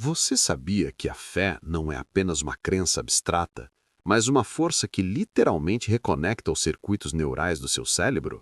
Você sabia que a fé não é apenas uma crença abstrata, mas uma força que literalmente reconecta os circuitos neurais do seu cérebro?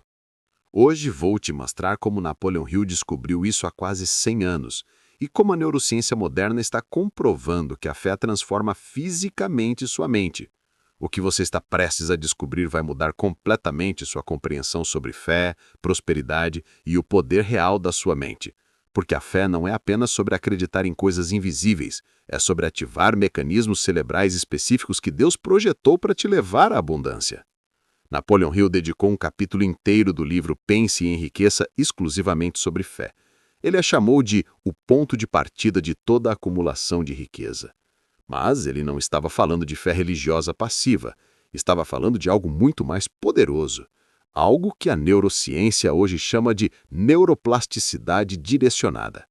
Hoje vou te mostrar como Napoleon Hill descobriu isso há quase 100 anos e como a neurociência moderna está comprovando que a fé transforma fisicamente sua mente. O que você está prestes a descobrir vai mudar completamente sua compreensão sobre fé, prosperidade e o poder real da sua mente. Porque a fé não é apenas sobre acreditar em coisas invisíveis, é sobre ativar mecanismos cerebrais específicos que Deus projetou para te levar à abundância. Napoleon Hill dedicou um capítulo inteiro do livro Pense e Enriqueça exclusivamente sobre fé. Ele a chamou de o ponto de partida de toda a acumulação de riqueza. Mas ele não estava falando de fé religiosa passiva, estava falando de algo muito mais poderoso. Algo que a neurociência hoje chama de neuroplasticidade direcionada.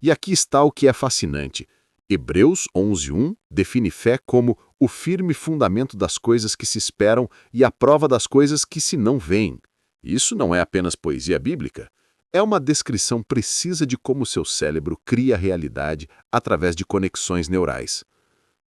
E aqui está o que é fascinante. Hebreus 11:1 define fé como o firme fundamento das coisas que se esperam e a prova das coisas que se não veem. Isso não é apenas poesia bíblica. É uma descrição precisa de como seu cérebro cria a realidade através de conexões neurais.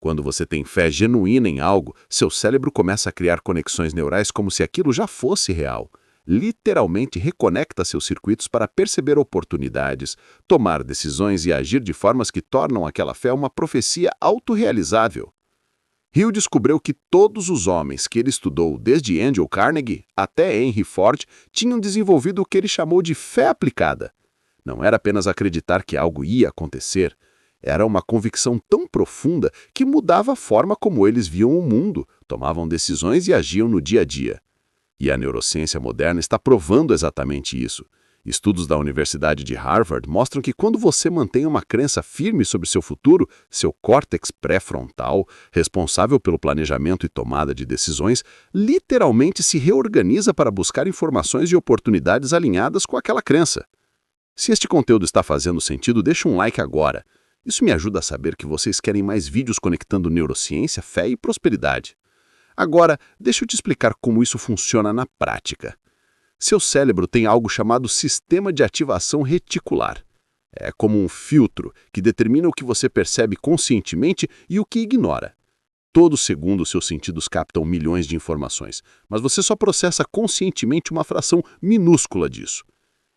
Quando você tem fé genuína em algo, seu cérebro começa a criar conexões neurais como se aquilo já fosse real. Literalmente reconecta seus circuitos para perceber oportunidades, tomar decisões e agir de formas que tornam aquela fé uma profecia autorrealizável. Hill descobriu que todos os homens que ele estudou, desde Andrew Carnegie até Henry Ford, tinham desenvolvido o que ele chamou de fé aplicada. Não era apenas acreditar que algo ia acontecer, era uma convicção tão profunda que mudava a forma como eles viam o mundo, tomavam decisões e agiam no dia a dia. E a neurociência moderna está provando exatamente isso. Estudos da Universidade de Harvard mostram que quando você mantém uma crença firme sobre seu futuro, seu córtex pré-frontal, responsável pelo planejamento e tomada de decisões, literalmente se reorganiza para buscar informações e oportunidades alinhadas com aquela crença. Se este conteúdo está fazendo sentido, deixa um like agora. Isso me ajuda a saber que vocês querem mais vídeos conectando neurociência, fé e prosperidade. Agora, deixa eu te explicar como isso funciona na prática. Seu cérebro tem algo chamado sistema de ativação reticular. É como um filtro que determina o que você percebe conscientemente e o que ignora. Todo segundo, seus sentidos captam milhões de informações, mas você só processa conscientemente uma fração minúscula disso.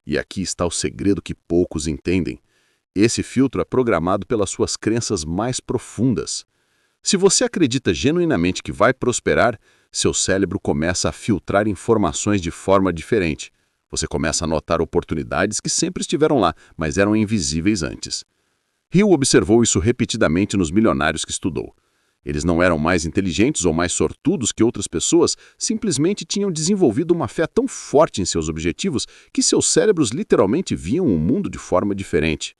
E aqui está o segredo que poucos entendem. Esse filtro é programado pelas suas crenças mais profundas. Se você acredita genuinamente que vai prosperar, seu cérebro começa a filtrar informações de forma diferente. Você começa a notar oportunidades que sempre estiveram lá, mas eram invisíveis antes. Hill observou isso repetidamente nos milionários que estudou. Eles não eram mais inteligentes ou mais sortudos que outras pessoas, simplesmente tinham desenvolvido uma fé tão forte em seus objetivos que seus cérebros literalmente viam o mundo de forma diferente.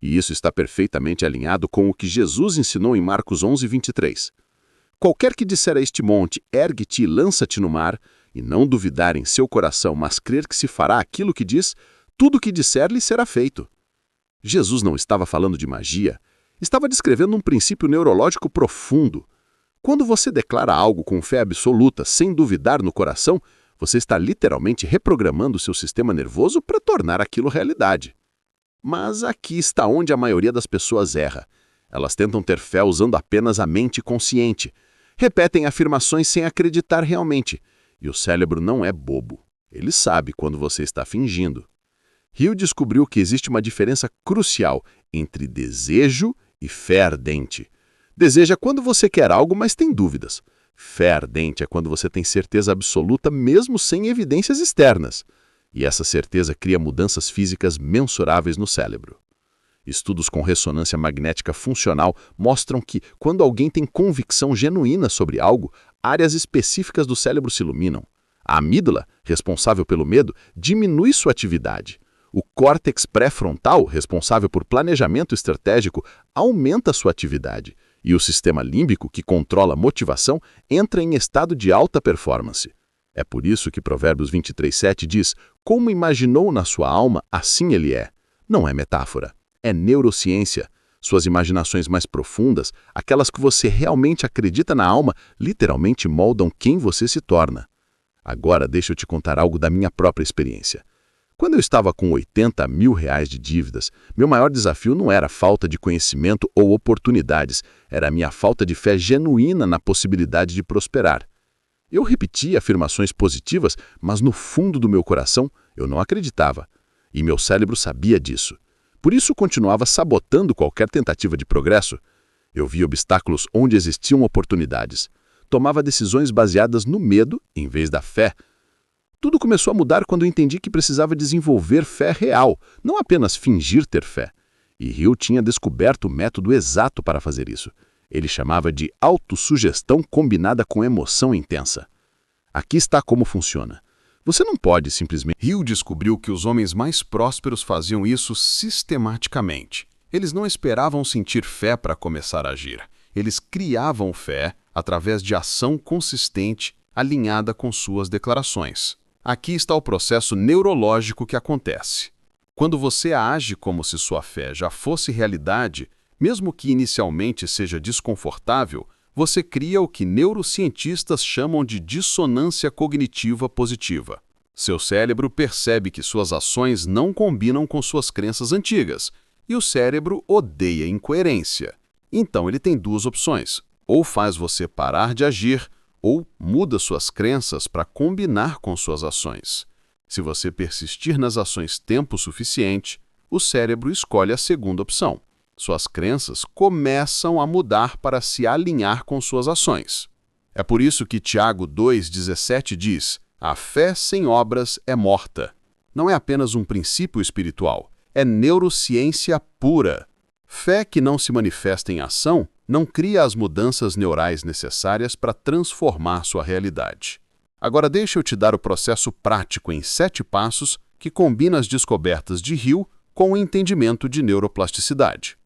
E isso está perfeitamente alinhado com o que Jesus ensinou em Marcos 11:23. Qualquer que disser a este monte, ergue-te e lança-te no mar, e não duvidar em seu coração, mas crer que se fará aquilo que diz, tudo o que disser lhe será feito. Jesus não estava falando de magia, estava descrevendo um princípio neurológico profundo. Quando você declara algo com fé absoluta, sem duvidar no coração, você está literalmente reprogramando seu sistema nervoso para tornar aquilo realidade. Mas aqui está onde a maioria das pessoas erra. Elas tentam ter fé usando apenas a mente consciente. Repetem afirmações sem acreditar realmente. E o cérebro não é bobo. Ele sabe quando você está fingindo. Hill descobriu que existe uma diferença crucial entre desejo e fé ardente. Desejo é quando você quer algo, mas tem dúvidas. Fé ardente é quando você tem certeza absoluta, mesmo sem evidências externas. E essa certeza cria mudanças físicas mensuráveis no cérebro. Estudos com ressonância magnética funcional mostram que, quando alguém tem convicção genuína sobre algo, áreas específicas do cérebro se iluminam. A amígdala, responsável pelo medo, diminui sua atividade. O córtex pré-frontal, responsável por planejamento estratégico, aumenta sua atividade. E o sistema límbico, que controla a motivação, entra em estado de alta performance. É por isso que Provérbios 23:7 diz: como imaginou na sua alma, assim ele é. Não é metáfora, é neurociência. Suas imaginações mais profundas, aquelas que você realmente acredita na alma, literalmente moldam quem você se torna. Agora deixa eu te contar algo da minha própria experiência. Quando eu estava com R$ 80 mil de dívidas, meu maior desafio não era a falta de conhecimento ou oportunidades, era a minha falta de fé genuína na possibilidade de prosperar. Eu repetia afirmações positivas, mas no fundo do meu coração eu não acreditava. E meu cérebro sabia disso. Por isso continuava sabotando qualquer tentativa de progresso. Eu via obstáculos onde existiam oportunidades. Tomava decisões baseadas no medo em vez da fé. Tudo começou a mudar quando eu entendi que precisava desenvolver fé real, não apenas fingir ter fé. E Hill tinha descoberto o método exato para fazer isso. Ele chamava de autossugestão combinada com emoção intensa. Aqui está como funciona. Você não pode simplesmente... Hill descobriu que os homens mais prósperos faziam isso sistematicamente. Eles não esperavam sentir fé para começar a agir. Eles criavam fé através de ação consistente, alinhada com suas declarações. Aqui está o processo neurológico que acontece. Quando você age como se sua fé já fosse realidade, mesmo que inicialmente seja desconfortável, você cria o que neurocientistas chamam de dissonância cognitiva positiva. Seu cérebro percebe que suas ações não combinam com suas crenças antigas, e o cérebro odeia incoerência. Então ele tem duas opções: ou faz você parar de agir, ou muda suas crenças para combinar com suas ações. Se você persistir nas ações tempo suficiente, o cérebro escolhe a segunda opção. Suas crenças começam a mudar para se alinhar com suas ações. É por isso que Tiago 2,17 diz: a fé sem obras é morta. Não é apenas um princípio espiritual, é neurociência pura. Fé que não se manifesta em ação não cria as mudanças neurais necessárias para transformar sua realidade. Agora deixa eu te dar o processo prático em 7 passos que combina as descobertas de Hill com o entendimento de neuroplasticidade.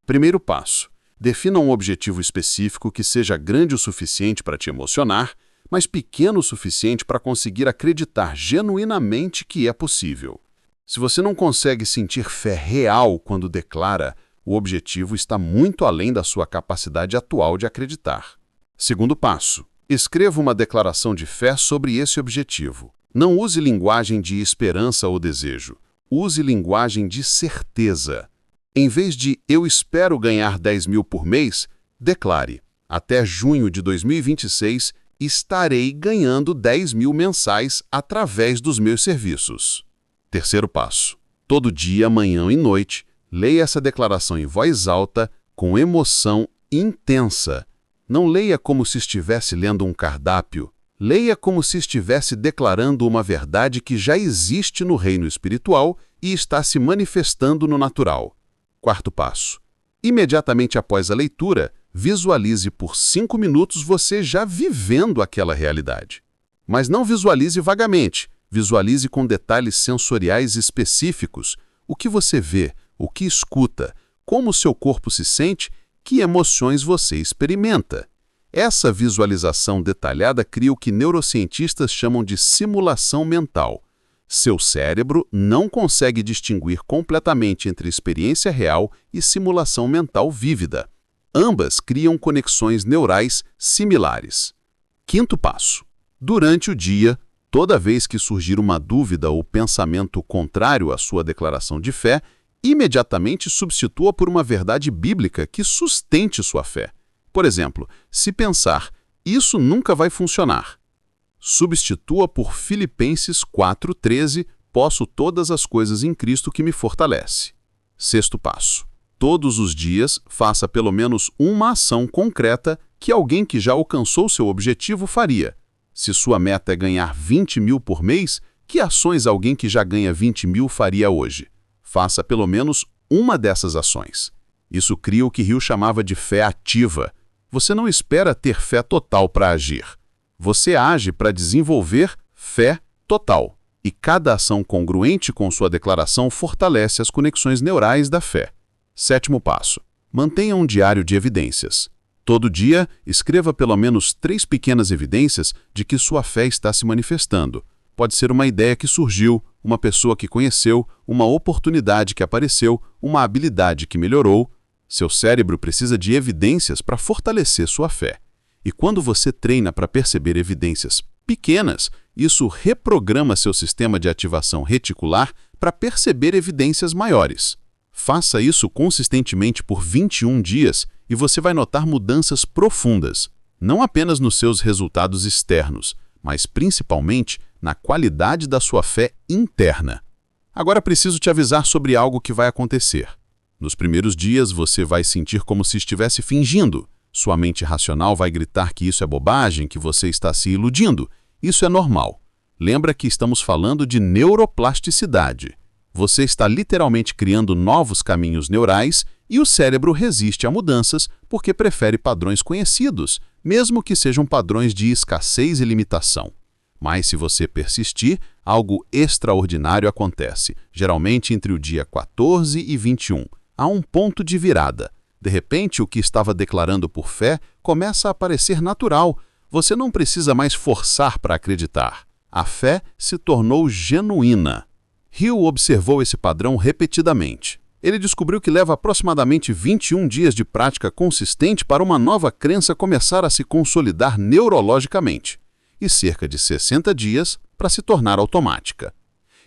Primeiro passo: defina um objetivo específico que seja grande o suficiente para te emocionar, mas pequeno o suficiente para conseguir acreditar genuinamente que é possível. Se você não consegue sentir fé real quando declara, o objetivo está muito além da sua capacidade atual de acreditar. Segundo passo: escreva uma declaração de fé sobre esse objetivo. Não use linguagem de esperança ou desejo. Use linguagem de certeza. Em vez de "eu espero ganhar 10 mil por mês", declare: até junho de 2026, estarei ganhando 10 mil mensais através dos meus serviços. Terceiro passo: todo dia, manhã e noite, leia essa declaração em voz alta, com emoção intensa. Não leia como se estivesse lendo um cardápio. Leia como se estivesse declarando uma verdade que já existe no reino espiritual e está se manifestando no natural. Quarto passo: imediatamente após a leitura, visualize por 5 minutos você já vivendo aquela realidade. Mas não visualize vagamente, visualize com detalhes sensoriais específicos. O que você vê, o que escuta, como o seu corpo se sente, que emoções você experimenta. Essa visualização detalhada cria o que neurocientistas chamam de simulação mental. Seu cérebro não consegue distinguir completamente entre experiência real e simulação mental vívida. Ambas criam conexões neurais similares. Quinto passo: durante o dia, toda vez que surgir uma dúvida ou pensamento contrário à sua declaração de fé, imediatamente substitua por uma verdade bíblica que sustente sua fé. Por exemplo, se pensar, "isso nunca vai funcionar", substitua por Filipenses 4,13, "posso todas as coisas em Cristo que me fortalece". Sexto passo: todos os dias, faça pelo menos uma ação concreta que alguém que já alcançou seu objetivo faria. Se sua meta é ganhar 20 mil por mês, que ações alguém que já ganha 20 mil faria hoje? Faça pelo menos uma dessas ações. Isso cria o que Hill chamava de fé ativa. Você não espera ter fé total para agir. Você age para desenvolver fé total. E cada ação congruente com sua declaração fortalece as conexões neurais da fé. Sétimo passo: mantenha um diário de evidências. Todo dia, escreva pelo menos 3 pequenas evidências de que sua fé está se manifestando. Pode ser uma ideia que surgiu, uma pessoa que conheceu, uma oportunidade que apareceu, uma habilidade que melhorou. Seu cérebro precisa de evidências para fortalecer sua fé. E quando você treina para perceber evidências pequenas, Isso reprograma seu sistema de ativação reticular para perceber evidências maiores. Faça isso consistentemente por 21 dias e você vai notar mudanças profundas, não apenas nos seus resultados externos, mas principalmente na qualidade da sua fé interna. Agora preciso te avisar sobre algo que vai acontecer. Nos primeiros dias você vai sentir como se estivesse fingindo. Sua mente racional vai gritar que isso é bobagem, que você está se iludindo. Isso é normal. Lembra que estamos falando de neuroplasticidade. Você está literalmente criando novos caminhos neurais e o cérebro resiste a mudanças porque prefere padrões conhecidos, mesmo que sejam padrões de escassez e limitação. Mas se você persistir, algo extraordinário acontece, geralmente entre o dia 14 e 21. Há um ponto de virada. De repente, o que estava declarando por fé começa a parecer natural. Você não precisa mais forçar para acreditar. A fé se tornou genuína. Hill observou esse padrão repetidamente. Ele descobriu que leva aproximadamente 21 dias de prática consistente para uma nova crença começar a se consolidar neurologicamente, e cerca de 60 dias para se tornar automática.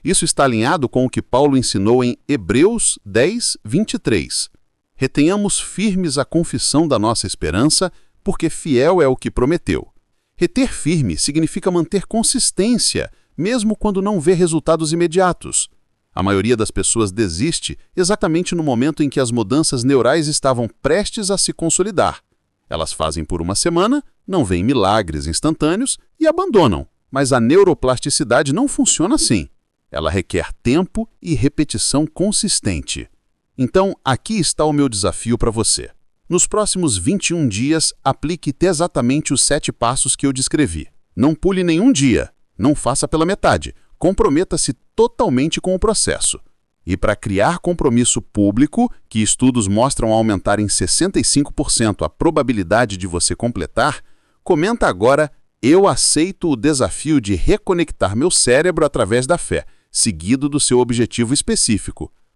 Isso está alinhado com o que Paulo ensinou em Hebreus 10, 23. Retenhamos firmes a confissão da nossa esperança, porque fiel é o que prometeu. Reter firme significa manter consistência, mesmo quando não vê resultados imediatos. A maioria das pessoas desiste exatamente no momento em que as mudanças neurais estavam prestes a se consolidar. Elas fazem por uma semana, não veem milagres instantâneos e abandonam. Mas a neuroplasticidade não funciona assim. Ela requer tempo e repetição consistente. Então, aqui está o meu desafio para você. Nos próximos 21 dias, aplique exatamente os 7 passos que eu descrevi. Não pule nenhum dia. Não faça pela metade. Comprometa-se totalmente com o processo. E para criar compromisso público, que estudos mostram aumentar em 65% a probabilidade de você completar, comenta agora: eu aceito o desafio de reconectar meu cérebro através da fé, seguido do seu objetivo específico.